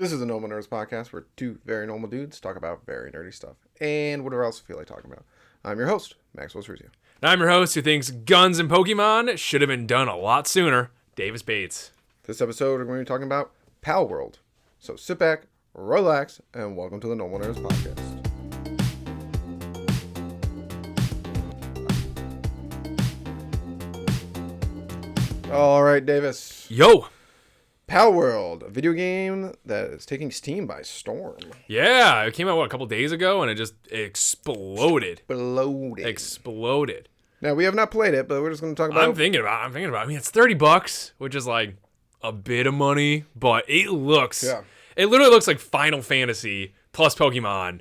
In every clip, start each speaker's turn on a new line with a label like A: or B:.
A: This is the Normal Nerds Podcast, where two very normal dudes talk about very nerdy stuff and whatever else we feel like talking about. I'm your host, Maxwell.
B: And I'm your host who thinks guns and Pokemon should have been done a lot sooner, Davis Bates.
A: This episode, we're going to be talking about Palworld. So sit back, relax, and welcome to the Normal Nerds Podcast. All right, Davis.
B: Yo.
A: Palworld, a video game that is taking Steam by storm.
B: Yeah, it came out, a couple days ago, and it just exploded.
A: Exploded. Now, we have not played it, but we're just going to talk about it.
B: I'm thinking about it. I mean, it's $30, which is like a bit of money, but it literally looks like Final Fantasy plus Pokemon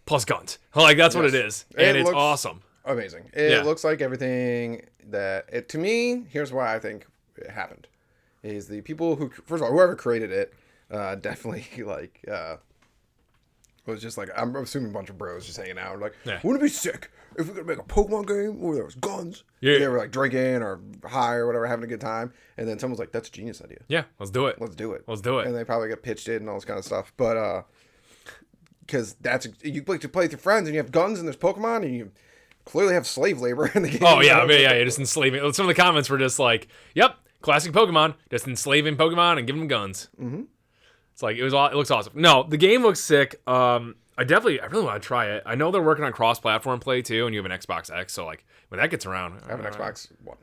B: plus guns. Like, that's what it is. And it's awesome.
A: Amazing. It looks like everything that, to me, here's why I think it happened. Is the people who, first of all, whoever created it, definitely, was just like, I'm assuming a bunch of bros just hanging out. Like, wouldn't it be sick if we could make a Pokemon game where there was guns? Yeah. They were, like, drinking or high or whatever, having a good time. And then someone's like, that's a genius idea.
B: Yeah, let's do it.
A: And they probably get pitched it and all this kind of stuff. But, because you play with your friends and you have guns and there's Pokemon and you clearly have slave labor in the game.
B: Oh, yeah, you're just enslaving. Some of the comments were just like, yep. Classic Pokemon, just enslaving Pokemon and giving them guns. Mm-hmm. It's like, it looks awesome. No, the game looks sick. I really want to try it. I know they're working on cross-platform play too, and you have an Xbox X, so like when that gets around,
A: I have an Xbox One.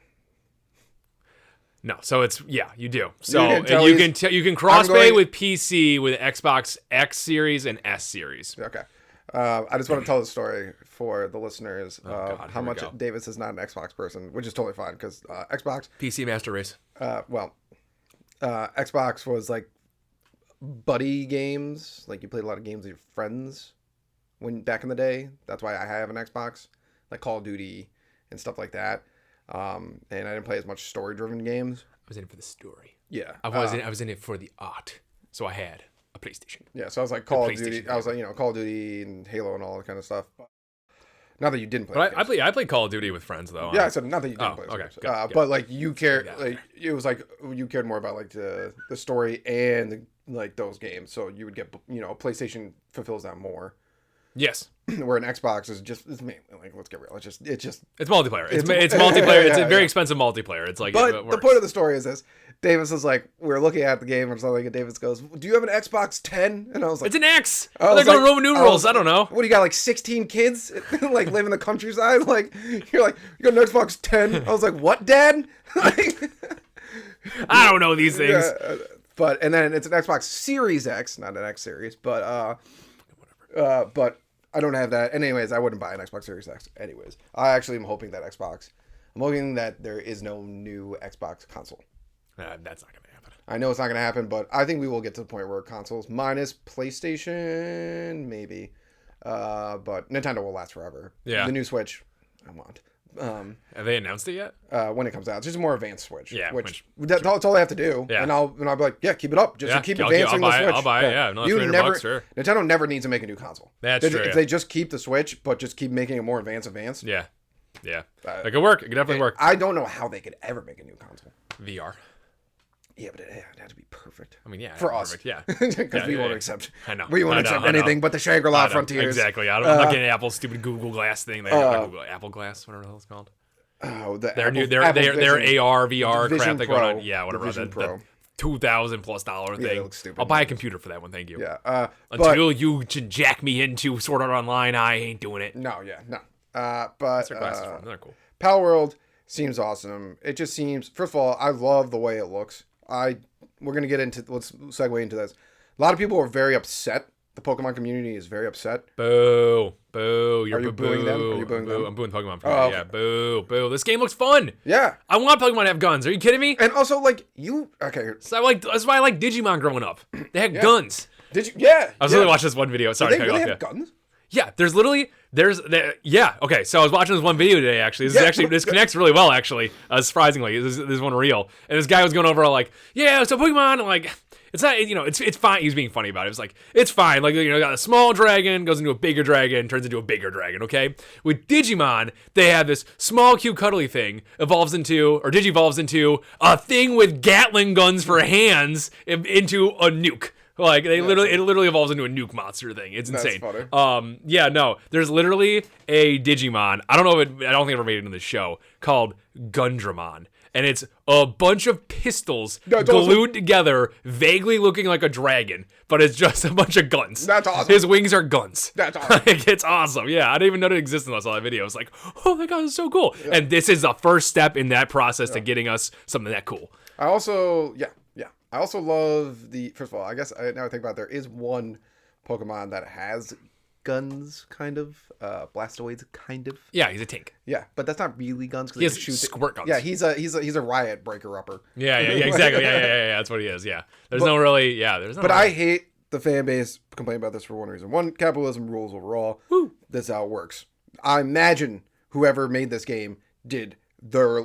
B: No, so you do. So you can cross-play with PC with Xbox X series and S series.
A: Okay. I just want to tell the story for the listeners of how much Davis is not an Xbox person, which is totally fine because Xbox
B: PC Master Race.
A: Xbox was like buddy games. Like you played a lot of games with your friends back in the day. That's why I have an Xbox, like Call of Duty and stuff like that. And I didn't play as much story-driven games.
B: I was in it for the story.
A: Yeah,
B: I was in it for the art. So I had a PlayStation.
A: Yeah, so I was like Call of Duty. I was like, Call of Duty and Halo and all that kind of stuff. Not that you didn't play.
B: But I played Call of Duty with friends though.
A: Yeah, I said not that you didn't play.
B: Okay,
A: good. But like you cared, like it was like you cared more about like the story and like those games. So you would get PlayStation fulfills that more.
B: Yes.
A: Where an Xbox is it's mainly like, let's get real. It's
B: multiplayer. It's multiplayer. It's a very expensive multiplayer. It's like,
A: but the point of the story is this. Davis was like, we were looking at the game or something, and Davis goes, do you have an Xbox 10? And I was like,
B: it's an X. They're going Roman numerals. I don't know.
A: What do you got, like 16 kids? Like live in the countryside? Like, you're like, you got an Xbox 10? I was like, what, Dad?
B: I don't know these things.
A: And then it's an Xbox Series X, not an X Series, but I don't have that. And anyways, I wouldn't buy an Xbox Series X anyways. I actually am hoping that there is no new Xbox console.
B: That's not going to happen.
A: I know it's not going to happen, but I think we will get to the point where consoles minus PlayStation, maybe. But Nintendo will last forever. Yeah. The new Switch, I want.
B: Have they announced it yet?
A: When it comes out. It's just a more advanced Switch.
B: Yeah.
A: That's all they have to do. Yeah. And I'll be like, yeah, keep it up. Just keep advancing the Switch.
B: I'll buy it, yeah. Another $300, sure.
A: Nintendo never needs to make a new console.
B: That's true.
A: If they just keep the Switch, but just keep making it more advanced.
B: Yeah. Yeah. It could work. It could definitely work.
A: I don't know how they could ever make a new console.
B: VR.
A: Yeah, but it had to be perfect.
B: I mean, yeah,
A: for us,
B: yeah,
A: because we won't accept.
B: I know
A: we won't accept anything but the Shangri-La frontiers.
B: Exactly. I'm not getting Apple's stupid Google Glass thing. They have Apple Glass, whatever the hell it's called.
A: Oh,
B: their AR VR crap they going on. Yeah, whatever.
A: The
B: $2,000+ thing.
A: It looks stupid.
B: I'll buy a computer for that one. Thank you.
A: Yeah.
B: Until you jack me into Sword Art Online, I ain't doing it.
A: No. But
B: that's their glasses from. They're cool.
A: Palworld seems awesome. It just seems. First of all, I love the way it looks. We're gonna get into. Let's segue into this. A lot of people are very upset. The Pokemon community is very upset.
B: Boo. Are you
A: booing them? Are you booing them?
B: I'm booing Pokemon for that. Yeah, boo. This game looks fun.
A: Yeah.
B: I want Pokemon to have guns. Are you kidding me?
A: And also, like, okay.
B: So that's why I like Digimon growing up. They had guns.
A: Did you? Yeah.
B: I was really watching this one video. Sorry.
A: They really have guns?
B: Yeah, okay, so I was watching this one video today, actually. This connects really well, actually, surprisingly. This is one real. And this guy was going over all like, yeah, so Pokemon, and like, it's not, it's fine. He was being funny about it. It was like, it's fine. Like, got a small dragon, goes into a bigger dragon, turns into a bigger dragon, okay? With Digimon, they have this small, cute, cuddly thing, digivolves into a thing with Gatling guns for hands into a nuke. Like it literally evolves into a nuke monster thing. It's insane.
A: That's funny.
B: Yeah, no. There's literally a Digimon. I don't know if I don't think it ever made it into the show called Gundramon. And it's a bunch of pistols glued together, vaguely looking like a dragon, but it's just a bunch of guns.
A: That's awesome.
B: His wings are guns.
A: That's awesome.
B: Like, it's awesome. Yeah, I didn't even know it existed until I saw that video. I was like, oh my god, this is so cool. Yeah. And this is the first step in that process to getting us something that cool.
A: I also love the, first of all, I guess now I think about it, there is one Pokemon that has guns, kind of. Blastoids, kind of.
B: Yeah, he's a tank.
A: Yeah, but that's not really guns.
B: He has squirt guns.
A: Yeah, he's a riot breaker upper.
B: Yeah, exactly. Yeah, that's what he is. Yeah, there's no.
A: But I hate the fan base complaining about this for one reason. One, capitalism rules overall.
B: Woo.
A: That's how it works. I imagine whoever made this game did their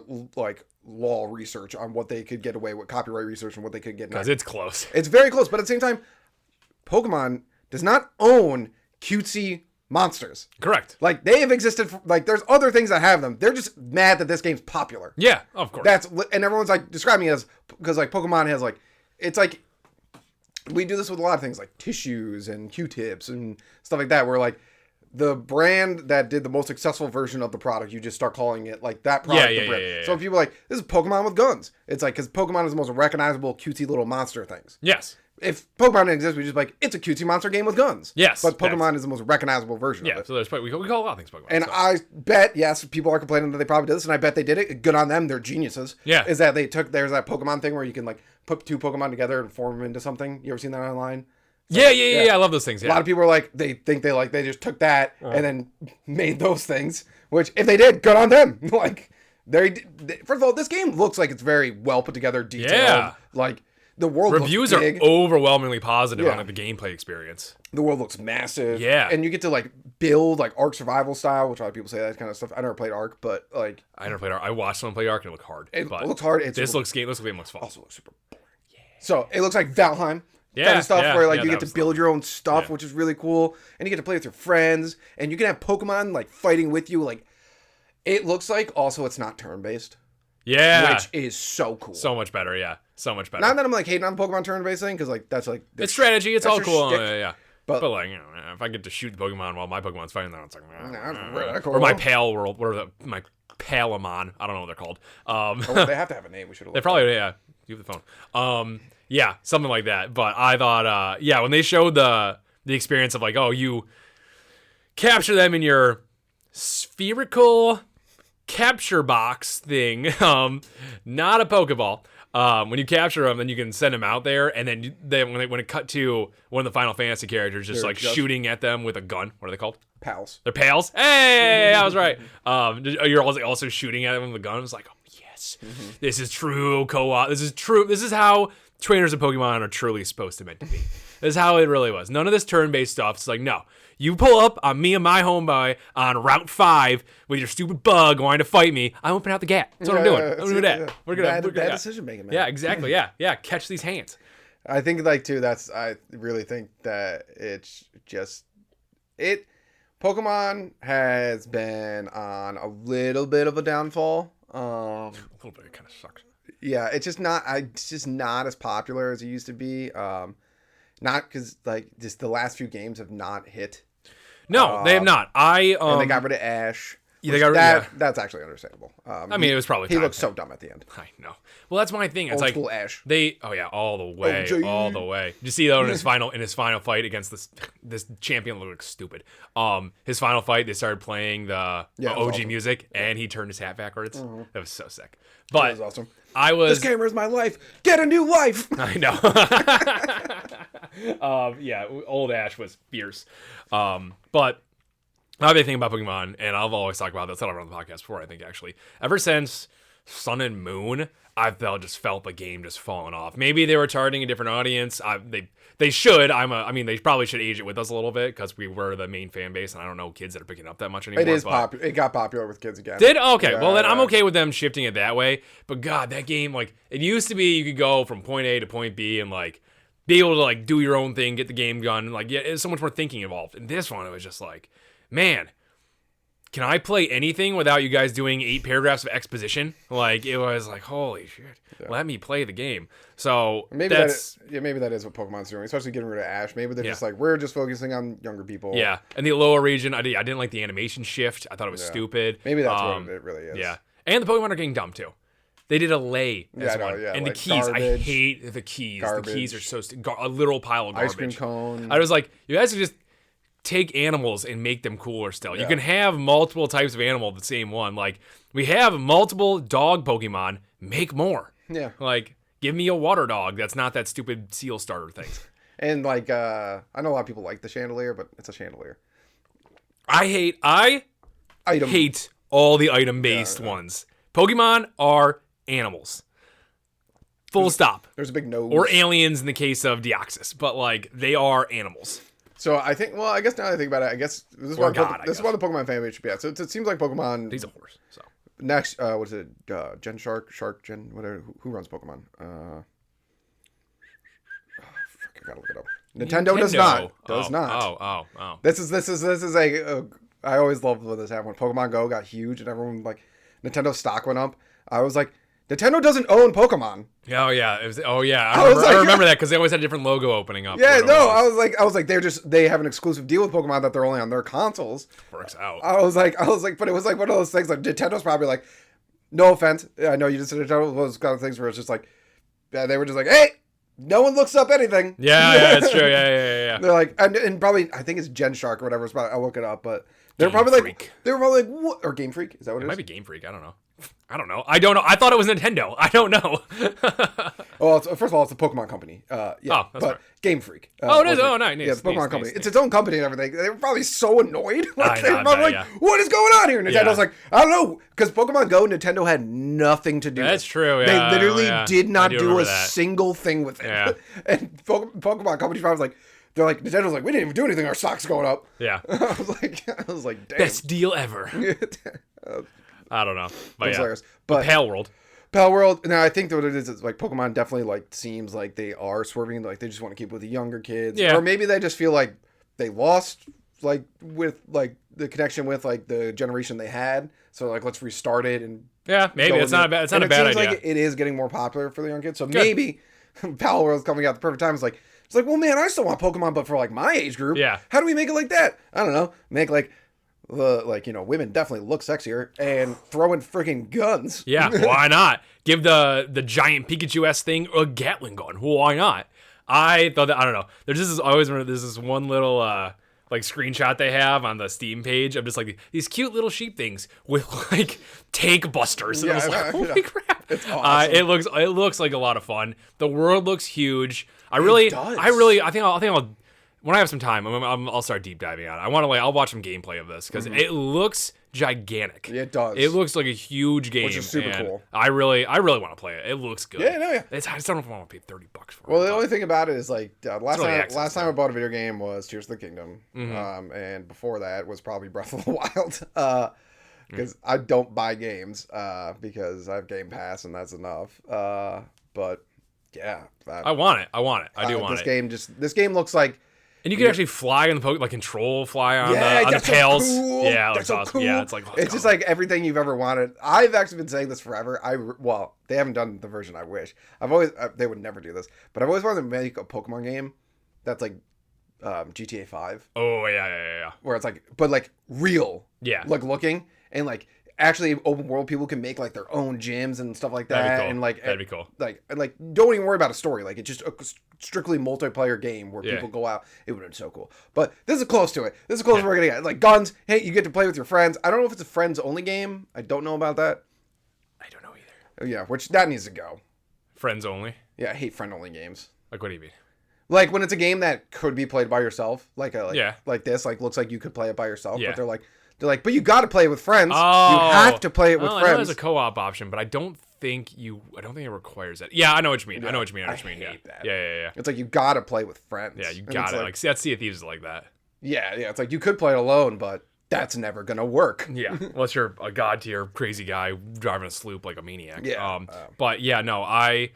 A: law research on what they could get away with, copyright research, and what they could get.
B: Because it's close.
A: It's very close, but at the same time, Pokemon does not own cutesy monsters.
B: Correct.
A: Like, they have existed for, there's other things that have them. They're just mad that this game's popular.
B: Yeah, of course.
A: And everyone's describing it as, because Pokemon has it's we do this with a lot of things like tissues and Q-tips and stuff like that, where the brand that did the most successful version of the product, you just start calling it that product. The brand.
B: Yeah.
A: So people are like, this is Pokemon with guns. It's because Pokemon is the most recognizable cutesy little monster things.
B: Yes.
A: If Pokemon didn't exist, we just it's a cutesy monster game with guns.
B: Yes.
A: But Pokemon is the most recognizable version of it.
B: So there's we call a lot of things Pokemon.
A: And so. I bet, yes, people are complaining that they probably did this, and I bet they did it. Good on them. They're geniuses.
B: Yeah.
A: Is that there's that Pokemon thing where you can put two Pokemon together and form them into something. You ever seen that online?
B: Yeah. I love those things. Yeah.
A: A lot of people are they think they just took that and then made those things, which if they did, good on them. First of all, this game looks like it's very well put together, detailed.
B: Yeah.
A: The world
B: reviews
A: looks big.
B: are overwhelmingly positive on the gameplay experience.
A: The world looks massive.
B: Yeah.
A: And you get to build Ark survival style, which a lot of people say that kind of stuff. I never played Ark, but
B: I never played Ark. I watched someone play Ark and it looked hard.
A: It looks hard.
B: This looks fun.
A: Also looks super boring. Yeah. So it looks like Valheim. Kind of stuff where you get to build your own stuff, which is really cool. And you get to play with your friends, and you can have Pokemon fighting with you. It looks like also it's not turn-based.
B: Yeah.
A: Which is so cool.
B: So much better, yeah. So much better.
A: Not that I'm hating on the Pokemon turn-based thing, because that's
B: it's strategy, it's all cool.
A: Shtick.
B: Yeah. But if I get to shoot the Pokemon while my Pokemon's fighting, then it's
A: cool.
B: Or my Palworld, my Palomon. I don't know what they're called.
A: They have to have a name. We should have.
B: They probably You have the phone. Yeah, something like that. But I thought, when they showed the experience of you capture them in your spherical capture box thing, not a Pokeball. When you capture them, then you can send them out there, and then when it cut to one of the Final Fantasy characters, just shooting at them with a gun. What are they called?
A: Pals.
B: They're pals. Hey, I was right. You're also shooting at them with a gun. It's yes, this is true co-op. This is true. This is how trainers of Pokemon are truly supposed to meant to be. This is how it really was. None of this turn-based stuff. It's no. You pull up on me and my homeboy on Route 5 with your stupid bug wanting to fight me. I'm opening out the gap. That's what I'm doing. I'm going to do that.
A: Yeah.
B: We're going to
A: bad decision making, man.
B: Yeah, exactly. Yeah. Catch these hands.
A: I think too. I really think that it's just Pokemon has been on a little bit of a downfall.
B: A little bit. It kind of sucks.
A: Yeah, it's just not as popular as it used to be. Not because just the last few games have not hit.
B: No, they have not.
A: And they got rid of Ash.
B: Yeah,
A: that's actually understandable.
B: It was probably
A: he looked so dumb at the end.
B: I know. Well, that's my thing. It's
A: Old school Ash.
B: All the way. Did you see though in his final fight against this champion looked stupid. His final fight, they started playing the OG
A: awesome.
B: music, and he turned his hat backwards.
A: Mm-hmm.
B: That was so sick. But
A: that was awesome.
B: This
A: gamer is my life. Get a new life.
B: I know. Old Ash was fierce. But my big thing about Pokemon, and I've always talked about this, I don't know on the podcast before, I think, actually. Ever since Sun and Moon, I felt the game just falling off. Maybe they were targeting a different audience. They should. They probably should age it with us a little bit, because we were the main fan base, and I don't know kids that are picking up that much anymore.
A: It is popular. It got popular with kids again.
B: Did? Okay. Yeah, well, then I'm okay with them shifting it that way. But God, that game, it used to be you could go from point A to point B and, be able to, do your own thing, get the game done. There's so much more thinking involved. In this one, it was just man, can I play anything without you guys doing 8 paragraphs of exposition? Like, it was like, holy shit, let me play the game. So
A: maybe that is what Pokemon's doing, especially getting rid of Ash. Maybe they're just like, we're just focusing on younger people.
B: Yeah, and the lower region, I didn't like the animation shift. I thought it was stupid.
A: Maybe that's what it really is.
B: Yeah, and the Pokemon are getting dumb too. They did a lay as one. And
A: like
B: the keys,
A: garbage,
B: I hate the keys.
A: Garbage.
B: The keys are so a literal pile of garbage.
A: Ice cream cone.
B: I was like, you guys could just take animals and make them cooler still. You can have multiple types of animal, the same one. Like, we have multiple dog Pokemon, make more.
A: Yeah.
B: Like, give me a water dog that's not that stupid seal starter thing.
A: And like, I know a lot of people like the chandelier, but it's a chandelier.
B: I hate all the item-based ones. Pokemon are animals. Full stop.
A: There's a big nose.
B: Or aliens in the case of Deoxys, but like, they are animals.
A: So I think, well, I guess now that I think about it, I guess this is why the Pokemon fan base should be at. So it seems like Pokemon.
B: He's a horse. So
A: next, what is it? Gen Shark, Gen, whatever. Who runs Pokemon? I gotta look it up. Nintendo does not. Oh. This is a. I always loved when this happened. When Pokemon Go got huge and everyone like Nintendo stock went up. I was like, Nintendo doesn't own Pokemon.
B: Oh yeah, I remember that because they always had a different logo opening up.
A: Yeah, no, I was like, they have an exclusive deal with Pokemon that they're only on their consoles.
B: Works out.
A: I was like, but it was like one of those things. Like Nintendo's probably like, no offense, I know you just said Nintendo was kind of things where it's just like, they were just like, hey, no one looks up anything.
B: Yeah, that's true. Yeah.
A: They're like, and probably I think it's Gen Shark or whatever. I'll look it up, but they're probably like, what? Or Game Freak? Is that what it is?
B: Might be Game Freak. I don't know. I don't know. I thought it was Nintendo. I don't know.
A: Well, first of all, it's a Pokemon company. But
B: right.
A: Game Freak.
B: It is. Oh, nice.
A: Yeah, it's a Pokemon company. It's its own company and everything. They were probably so annoyed. Like, they were
B: probably
A: what is going on here? Nintendo's like, I don't know. Because Pokemon Go, Nintendo had nothing to do with.
B: That's true.
A: They literally did not do a single thing with it.
B: Yeah.
A: And Pokemon company's probably like, they're like, Nintendo's like, we didn't even do anything. Our stock's going up.
B: Yeah.
A: I was like, damn.
B: Best deal ever. I don't know. But yeah.
A: But
B: Palworld.
A: Now I think that what it is like Pokemon definitely like seems like they are swerving, like they just want to keep with the younger kids.
B: Yeah.
A: Or maybe they just feel like they lost like with like the connection with like the generation they had. So like let's restart it and
B: maybe it's not a bad idea.
A: Like it is getting more popular for the young kids. So maybe Palworld's coming out at the perfect time. It's like, well man, I still want Pokemon, but for like my age group.
B: Yeah.
A: How do we make it like that? I don't know. Make like women definitely look sexier and throwing freaking guns.
B: Yeah, why not? Give the giant Pikachu-esque thing a Gatling gun. Why not? I thought that, I don't know. There's this one little like screenshot they have on the Steam page of just like these cute little sheep things with like tank busters. And I was like, holy crap.
A: It's awesome.
B: It looks like a lot of fun. The world looks huge. I think I'll when I have some time, I'll start deep diving on it. I want to I'll watch some gameplay of this because it looks gigantic.
A: Yeah, it does.
B: It looks like a huge game,
A: which is super cool.
B: I really want to play it. It looks good.
A: Yeah.
B: I just don't know if I want to pay $30 for it.
A: Well, the only thing about it is like last time I bought a video game was Tears of the Kingdom, and before that was probably Breath of the Wild. Because I don't buy games because I have Game Pass and that's enough. But yeah,
B: I want it. I do want it.
A: This game looks like.
B: And you can actually fly on the Pokemon, like control fly on the tails.
A: So cool.
B: Yeah,
A: that's so
B: awesome.
A: Cool.
B: Yeah, it's like
A: it's just like everything you've ever wanted. I've actually been saying this forever. They haven't done the version I wish. They would never do this, but I've always wanted to make a Pokemon game that's like GTA 5.
B: Oh yeah.
A: Where it's like, but like real.
B: Yeah.
A: Like looking and like. Actually, open world people can make like their own gyms and stuff like that.
B: That'd be cool.
A: And like
B: that'd be cool.
A: Like don't even worry about a story. Like it's just a strictly multiplayer game where people go out. It would have been so cool. But this is close to it. This is close to we're gonna get. Like guns. Hey, you get to play with your friends. I don't know if it's a friends only game. I don't know about that.
B: I don't know either.
A: Yeah, which that needs to go.
B: Friends only.
A: Yeah, I hate friend only games.
B: Like what do you mean?
A: Like when it's a game that could be played by yourself. Like this. Like looks like you could play it by yourself.
B: Yeah.
A: But they're like, but you got to play it with friends.
B: Oh,
A: you have to play it with friends.
B: I know there's a co-op option, but I don't think it requires that. Yeah, I know what you mean.
A: Yeah,
B: I know what you mean.
A: I hate that.
B: Yeah.
A: It's like you got to play with friends.
B: Yeah, you got it. Like Sea of Thieves is like that.
A: Yeah. It's like you could play it alone, but that's never gonna work.
B: Yeah, unless you're a god tier crazy guy driving a sloop like a maniac.
A: Yeah.
B: But yeah, no, I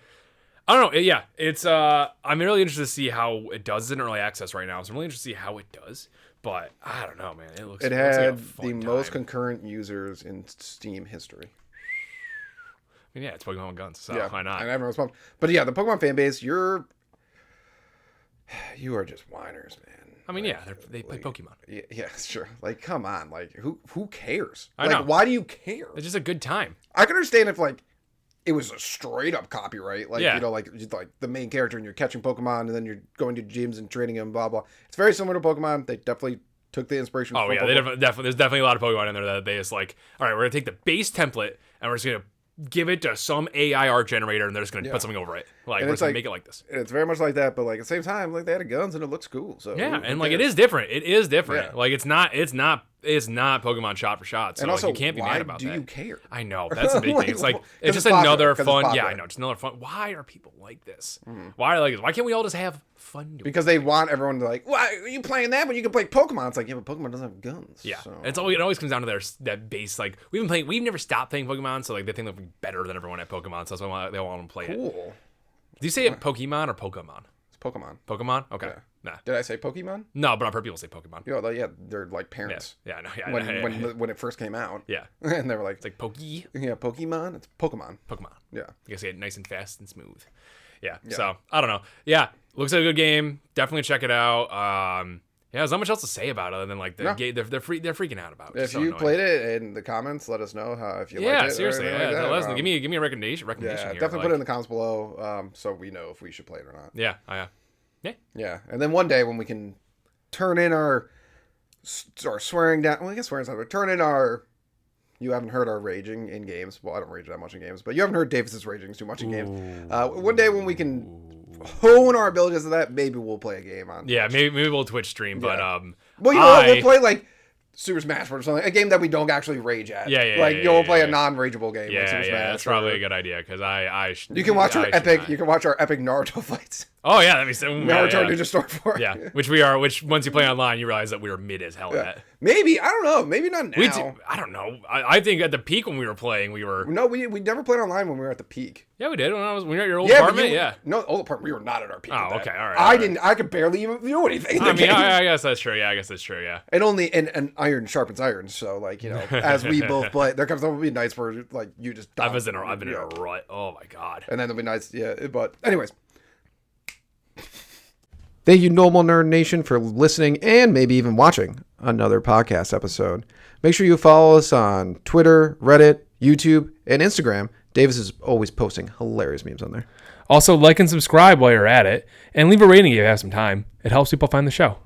B: I don't know. Yeah, it's I'm really interested to see how it does in early access right now. So I'm really interested to see how it does. But I don't know, man. It looks.
A: It
B: looks like a
A: had
B: fun
A: the
B: time.
A: most concurrent users in Steam history.
B: I mean, yeah, it's Pokemon with guns, so
A: Yeah,
B: why not?
A: and everyone's pumped. But yeah, the Pokemon fan base, you are just whiners, man.
B: I mean, yeah, they play Pokemon.
A: Yeah, sure. Like, come on. Like, who cares?
B: I
A: like,
B: know.
A: why do you care?
B: It's just a good time.
A: I can understand if like it was a straight up copyright, like
B: Yeah.
A: you know, like the main character and you're catching Pokemon and then you're going to gyms and training them, blah blah. It's very similar to Pokemon. They definitely took the inspiration.
B: Oh
A: from
B: yeah,
A: Pokemon.
B: they definitely. There's definitely a lot of Pokemon in there that they just like. All right, we're gonna take the base template and we're just gonna give it to some AI art generator and they're just gonna put something over it. Like
A: And
B: we're
A: it's
B: just gonna
A: like-
B: make it like this.
A: And it's very much like that, but like at the same time, like they had guns and it looks cool. So
B: Yeah,
A: who
B: and like it
A: cares?
B: is different. It is different.
A: Yeah.
B: Like it's not Pokemon shot for shot. So
A: And
B: like,
A: also,
B: you can't be
A: why
B: mad about
A: do
B: that.
A: you care?
B: I know that's the big thing. It's like
A: Like,
B: it's
A: 'cause
B: just
A: it's popular,
B: another
A: 'cause it's
B: fun. Yeah,
A: popular.
B: I know, just another fun. Why are people like this? Why are like this? Why can't we all just have fun? Doing
A: Because they want everyone to like, why are you playing that when you can play Pokemon? It's like, yeah, but Pokemon doesn't have guns.
B: Yeah,
A: so.
B: it always comes down to that base. Like we've never stopped playing Pokemon, so like they think they're better than everyone at Pokemon, so that's why they want to play it.
A: Cool.
B: Do you say it Pokemon or Pokemon?
A: It's Pokemon.
B: Pokemon? Okay.
A: Yeah.
B: Nah.
A: Did I say Pokemon?
B: No, but I've heard people say Pokemon.
A: Yeah, they're like parents.
B: Yeah, no, yeah,
A: When it first came out.
B: yeah.
A: And they were like,
B: It's like Pokey.
A: yeah, Pokemon. It's Pokemon.
B: Pokemon.
A: Yeah.
B: I guess get nice and fast and smooth. Yeah. So I don't know. Yeah, looks like a good game. Definitely check it out. Yeah, there's not much else to say about it other than like the game. They're freaking out about it.
A: If you played it in the comments, let us know how if you liked it.
B: Yeah,
A: or
B: seriously.
A: anything
B: Yeah,
A: like that.
B: let us know. Give me a recommendation.
A: Yeah,
B: here.
A: definitely put it in the comments below, so we know if we should play it or not.
B: Yeah.
A: Yeah, and then one day when we can turn in our swearing down. Well, I guess swearing's not. But turn in our. You haven't heard our raging in games. Well, I don't rage that much in games, but you haven't heard Davis's raging too much in games. One day when we can hone our abilities to that, maybe we'll play a game on.
B: Yeah, maybe we'll Twitch stream, but
A: Well, you know, we'll play like Super Smash Bros. Or something, a game that we don't actually rage at. We'll play a non-rageable game.
B: Yeah,
A: like Super Smash
B: that's probably a good idea because
A: you can watch our epic. You can watch our epic Naruto fights.
B: Oh yeah, that makes sense.
A: Naruto Ninja Storm 4.
B: Yeah, which once you play online, you realize that we were mid as hell at.
A: Maybe, I don't know. Maybe not now.
B: I don't know. I think at the peak when we were playing, we were.
A: No, we never played online when we were at the peak.
B: Yeah, we did when we were at your old apartment.
A: No, old apartment. We were not at our peak.
B: Oh, okay, all right.
A: I didn't. I could barely even do anything.
B: I mean, I guess that's true. Yeah, I guess that's true. Yeah.
A: And only and iron sharpens iron. So like as we both play, there will be nights where like you just.
B: I've been in a rut. Oh my god.
A: And then there'll be nights. Yeah, but anyways. Thank you, Normal Nerd Nation, for listening and maybe even watching another podcast episode. Make sure you follow us on Twitter, Reddit, YouTube, and Instagram. Davis is always posting hilarious memes on there.
B: Also, like and subscribe while you're at it, and leave a rating if you have some time. It helps people find the show.